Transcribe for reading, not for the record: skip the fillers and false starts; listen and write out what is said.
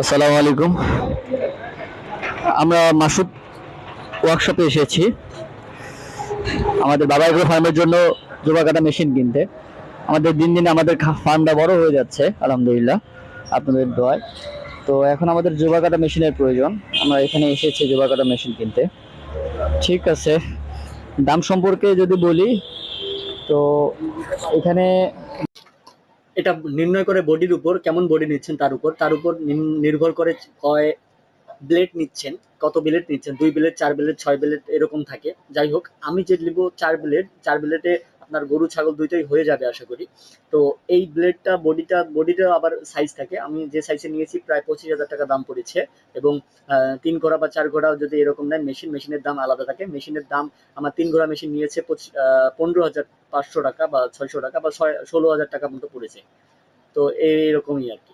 আসসালামু আলাইকুম। আমরা মাসুদ ওয়ার্কশপে এসেছি আমাদের বাবা এগ্রো ফার্মের জন্য জোড়া কাটা মেশিন কিনতে। আমাদের দিন দিন আমাদের ফার্মটা বড় হয়ে যাচ্ছে আলহামদুলিল্লাহ, আপনাদের দোয়ায়। তো এখন আমাদের জোড়া কাটা মেশিনের প্রয়োজন। আমরা এখানে এসেছি জোড়া কাটা মেশিন কিনতে। ঠিক আছে, দাম সম্পর্কে যদি বলি তো এখানে এটা নির্ণয় করে বডির উপর, কেমন বডি নিচ্ছেন তার উপর নির্ভর করে কয় ব্লেড নিচ্ছেন, কত ব্লেড নিচ্ছেন, 2 ব্লেড, 4 ব্লেড, 6 ব্লেড এরকম থাকে। যাই হোক, আমি যে নিব 4 ব্লেড, 4 ব্লেডে আপনার গরু ছাগল দুইটাই হয়ে যাবে আশা করি। তো এই ব্লেডটা বডিটা আবার সাইজ থাকে। আমি যে সাইজে নিয়েছি প্রায় 25,000 টাকা দাম পড়েছে। এবং 3 ঘোড়া বা 4 ঘোড়া যদি এরকম নেন, মেশিনের দাম আলাদা থাকে। মেশিনের দাম আমার 3 ঘোড়া মেশিন নিয়েছে 15,500 টাকা বা 600 টাকা বা 16,000 টাকা মতো পড়েছে। তো এইরকমই আর কি।